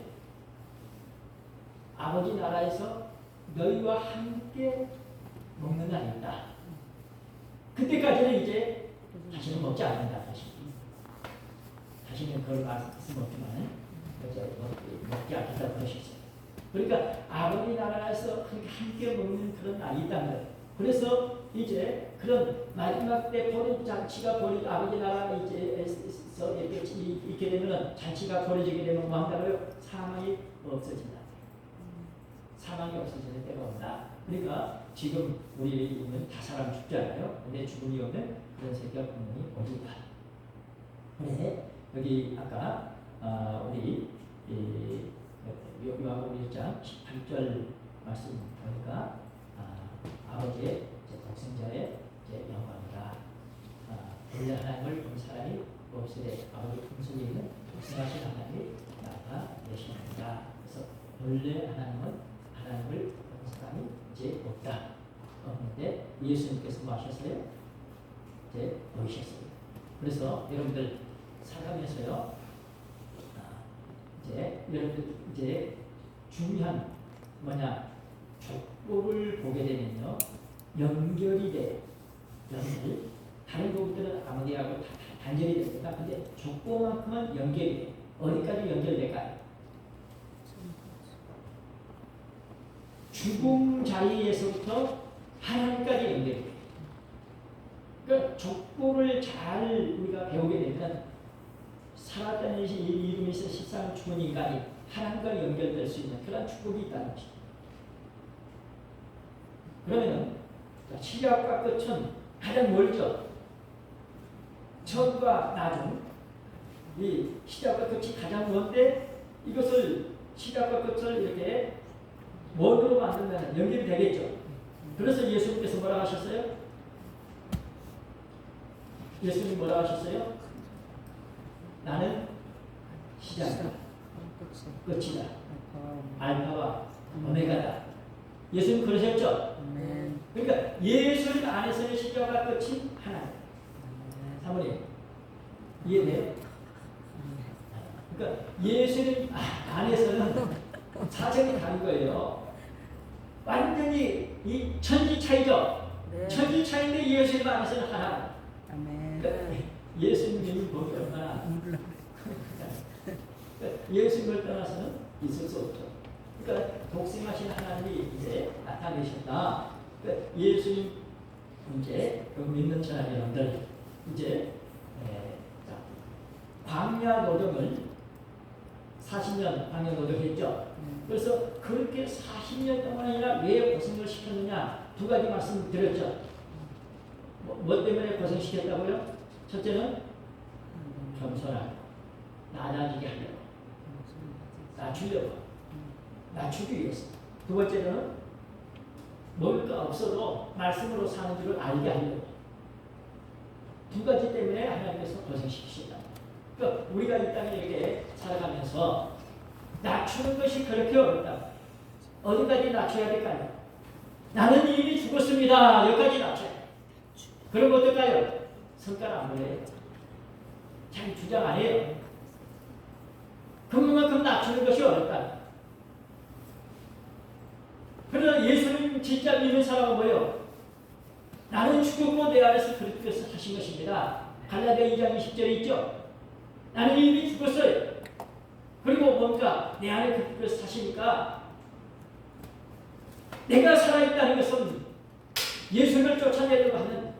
아버지 나라에서 너희와 함께 먹는 날이 있다. 그때까지는 이제 다시는 먹지 않는다. 다시는 그걸 말씀 없지만 먹지 않겠다 그러셨어요. 그러니까 아버지 나라에서 그렇게 함께 먹는 그런 날이 있다는 거예요. 그래서 이제 그런 마지막 때 버린 잔치가 아버지 나라에 이제 이렇게 있게 되면 잔치가 벌어지게 되면 뭐 한다고요? 사망이 없어진다. 사망이 없어지는 때가 온다. 그러니까 지금 우리는 다 사람 죽잖아요. 근데 죽음이 없는 그런 세계가 분명히 오리다. 그래 여기 아까 우리 요한복음 1장 18절 말씀 보니까 아버지의 독생자의 영광이라 본래 하나님을 본 사람이 없으되 아버지 품속에 있는 독생하신 하나님이 나타내시느니라. 그래서 본래 하나님을 본 사람이 이제 없다. 없는데 예수님께서 뭐 하셨어요? 이제 보이셨어요. 그래서 여러분들 살아가면서요, 이제 여러분들 이제 중요한 뭐냐 족보를 보게 되면요 연결이 돼. 연결. 다른 부분들은 아무데하고 다 단절이 됩니다. 근데 족보만큼은 연결이 돼. 어디까지 연결될까요? 죽음 자리에서부터 하나님까지 연결이 돼. 그러니까 족보를 잘 우리가 배우게 되면 살았다는 이름에서 십상 죽은 인간이 하나님과 연결될 수 있는 그런 축복이 있다는 것입니다. 그러면 시작과 끝은 가장 멀죠. 처음과 나중 이 시작과 끝이 가장 먼데 이것을 시작과 끝을 이렇게 원으로 만들면 연결이 되겠죠. 그래서 예수님께서 뭐라 하셨어요? 예수님 뭐라 하셨어요? 나는 시작이다. 끝이다. 알파와 오메가다. 예수님 그러셨죠? 그러니까 예수님 안에서는 시작과 끝이 하나예요. 사모님 이해돼요? 그러니까 예수님 안에서는 사정이 다른 거예요. 완전히 이 천지 차이죠. 네. 천지 차이인데 예수님 안에서는 하나. 아멘. 그러니까 예수님이 보기 얼마나 예수님을 떠나서는 있을 수 없죠. 그러니까 독생하신 하나님이 이제 나타내셨다. 그러니까 예수님 이제 믿는 자녀 여러분들 이제 광야 노동을 40년 광야 노동했죠. 그래서 그렇게 40년 동안이나 왜 고생을 시켰느냐 두 가지 말씀 드렸죠. 뭐 때문에 고생시켰다고요? 첫째는 겸손하고 낮아지게 하려고, 낮추기 위해서. 두 번째는 먹을 거 없어도 말씀으로 사는 줄을 알게 하려고. 두 가지 때문에 하나님께서 고생시키신다. 그러니까 우리가 이 땅에 이렇게 살아가면서 낮추는 것이 그렇게 어렵다. 어디까지 낮춰야 될까요? 나는 이미 죽었습니다. 여기까지 낮춰야 돼. 그럼 어떨까요? 성과를 안 보여요. 자기 주장 안 해요. 그만큼 낮추는 것이 어렵다. 그러나 예수님 진짜 믿는 사람은 뭐예요? 나는 죽었고 내 안에서 그리스도께서 하신 것입니다. 갈라디아 2장 20절에 있죠. 나는 이미 죽었어요. 그리고 뭔가 내 안에 그리스도께서 사시니까 내가 살아있다는 것은 예수를 쫓아내려고 하는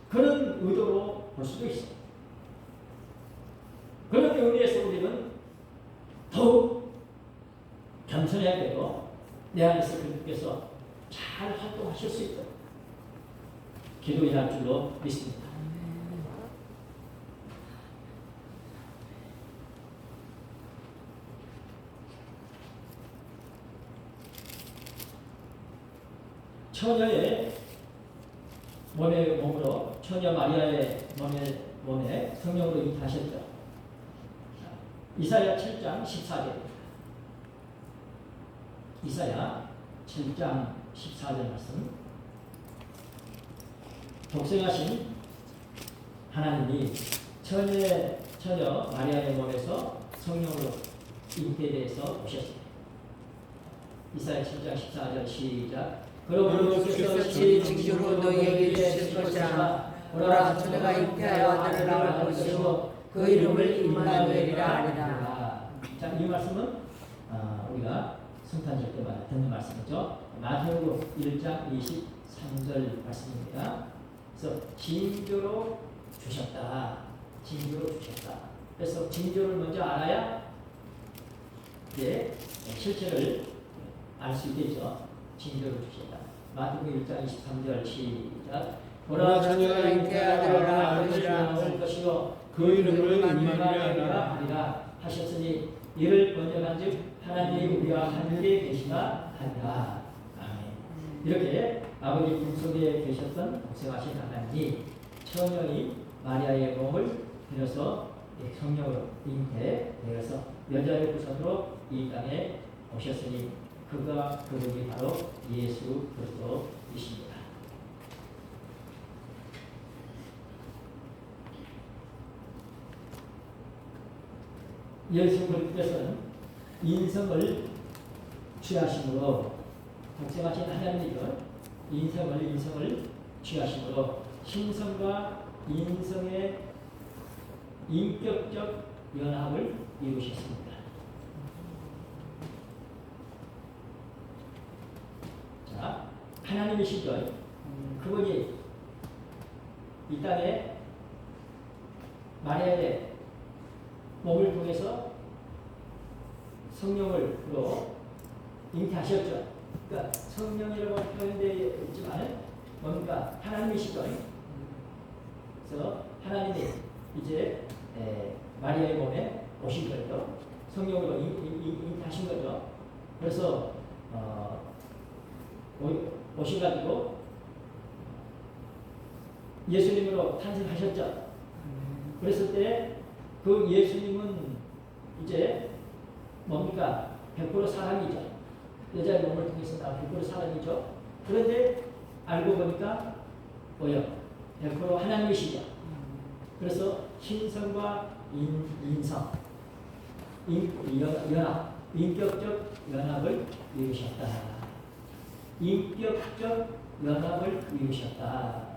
그런 의도로 볼 수도 있어요. 그런 의미에서 우리는 더욱 겸손해야 되고 내 안에서 그리스도께서 잘 활동하실 수 있도록 기도해야 할 줄로 믿습니다. 처녀의 몸으로 처녀 마리아의 몸에 성령으로 잉태하셨죠. 이사야 7장 14절입니다. 이사야 7장 14절 말씀. 독생하신 하나님이 처녀 마리아의 몸에서 성령으로 잉태되어서 오셨습니다. 이사야 7장 14절 시작. 그러므로 주께서 제 징조로 너희에게 주실 것이라. 보라, 처녀가 잉태하여 아들을 낳을 것이요 그 이름을 임마누엘이라 하리라. 자, 이 말씀은 우리가 성탄절 때마다 듣는 말씀이죠. 마태복음 1장 23절 말씀입니다. 그래서 징조로 주셨다. 징조로 주셨다. 그래서 징조를 먼저 알아야 이제 실체를 알 수 있겠죠. 징조로 주셨다. 마태복음 1장 23절 시작. 보라, 처녀가 잉태하여 아들을 낳을 것이요 그 이름을 임마누엘이라 하리라 하셨으니 이를 번역한즉 하나님이 우리와 함께 계시다 하리라. 아멘. 이렇게 아버지 품속에 계셨던 독생하신 하나님이 처녀인 마리아의 몸을 빌어서 성령으로 잉태되어서 여자의 후손으로 이 땅에 오셨으니 그분이 바로 예수 그리스도이십니다. 예수 그리스도께서는 인성을 취하심으로 독생하신 하나님이죠. 인성을 취하심으로 신성과 인성의 인격적 연합을 이루셨습니다. 자, 하나님이시죠. 그분이 이 땅에 마리아의 몸을 통해서 성령으로 잉태하셨죠. 그러니까 성령이라고 표현되어 있지만 뭔가 하나님이시죠. 그래서 하나님이 이제 마리아의 몸에 오신 거죠. 성령으로 잉태하신 거죠. 그래서 오셔가지고 예수님으로 탄생하셨죠. 그랬을 때 그 예수님은 이제 뭡니까? 100% 사람이죠. 여자의 몸을 통해서 나온 100% 사람이죠. 그런데 알고 보니까 뭐요? 100% 하나님이시죠. 그래서 신성과 인성, 연합, 인격적 연합을 이루셨다. 인격적 연합을 이루셨다.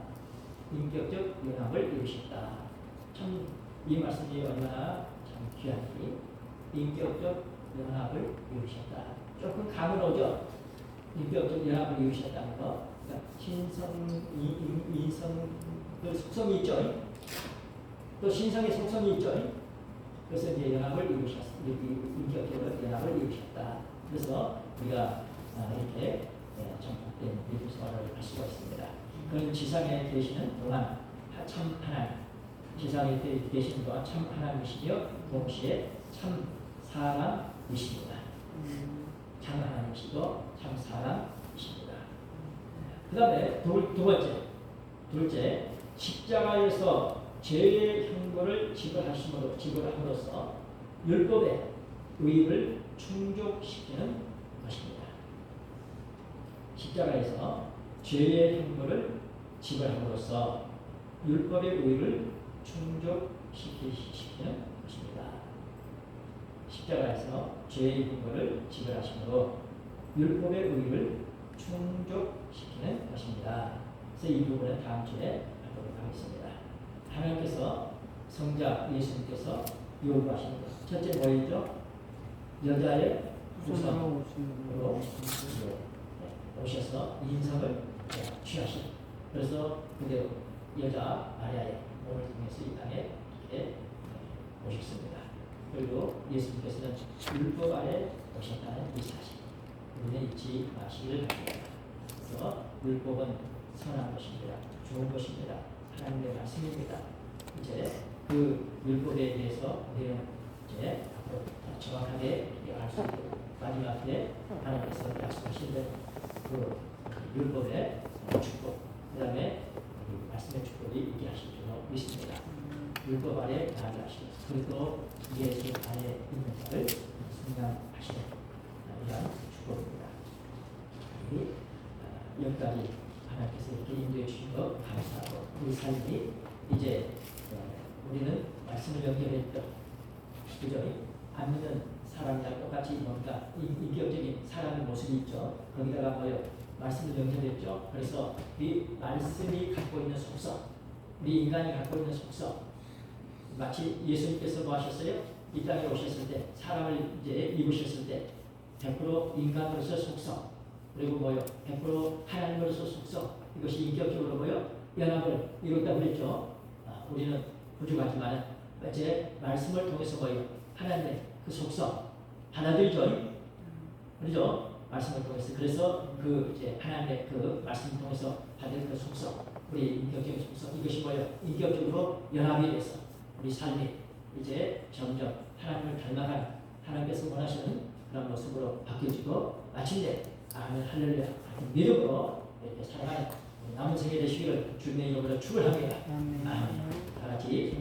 인격적 연합을 이루셨다. 참 이 말씀이 얼마나 참 귀하니 인격적 연합을 이루셨다. 조금 감은 오죠. 인격적 연합을 이루셨다는 거. 그러니까 신성, 인성 그 속성이 있죠. 또 신성의 속성이 있죠. 그래서 이제 연합을 인격적으로 연합을 이루셨다. 그래서 우리가 이렇게 전복된 믿음 생활을 할 수가 있습니다. 그런 지상에 계시는 동안 참 하나님, 지상에 계시는 동안 참 하나님이시며 동시에 참 사람이십니다. 참 하나님이시고 참 사람이십니다. 그 다음에 둘째, 십자가에서 죄의 형벌을 지불함으로써 율법의 의의를 충족시키는 것입니다. 십자가에서 죄의 형벌을 지불함으로써 율법의 의의를 충족시키는 것입니다. 십자가에서 죄의 형벌을 지불하심으로 율법의 의의를 충족시키는 것입니다. 그래서 이 부분은 다음 주에 하도록 하겠습니다. 하나님께서 성자 예수님께서 요구하시는 것. 첫째 뭐였죠? 여자의 후손으로 오셔서 인성을 취하신. 그래서 그대로 여자 마리아의 몸을 통해서 이 땅에 이렇게 오셨습니다. 그리고 예수님께서는 율법 아래 오셨다는 이 사실. 우리는 잊지 마시기를 바랍니다. 그래서 율법은 선한 것입니다. 좋은 것입니다. 하나님의 말씀입니다. 이제 그 율법에 대해서 우리는 이제 앞으로 더 정확하게 알 수 있도록 마지막 때 하나님께서 약속하신 그 율법의 축복, 그 다음에 율법 아래 나아게 하시고 그리고 예수 안에 있는 자를 승량하시되 이런 축복입니다. 우리 여기까지 하나님께서 이렇게 인도해 주신 것 감사하고 우리 삶이 이제 우리는 말씀을 연결했죠. 그죠? 안 믿는 사람이랑 똑같이 뭔가 인격적인 사람의 모습이 있죠. 거기다가 뭐요? 말씀을 연결했죠. 그래서 이 말씀이 갖고 있는 속성, 우리 인간이 갖고 있는 속성, 마치 예수님께서 뭐 하셨어요? 이 땅에 오셨을 때, 사람을 이제 입으셨을 때, 100% 인간으로서 속성, 그리고 뭐요? 100% 하나님으로서 속성, 이것이 인격적으로 뭐요? 연합을 이뤘다고 그랬죠. 우리는 부족하지만, 제 말씀을 통해서 뭐요? 하나님의 그 속성, 받아들이죠. 그렇죠? 말씀을 통해서. 그래서 그 이제 하나님의 그 말씀을 통해서 받은 그 속성, 우리 인격적인 속성, 이것이 뭐예요? 인격적으로 연합이 돼서 우리 삶이 이제 점점 하나님을 닮아가는 하나님께서 원하시는 그런 모습으로 바뀌어지고 마침내 아멘 할렐루야 믿음으로 이렇게 살아가는 남은 생애 되시기를 주님의 이름으로 축원합니다. 아멘. 다 같이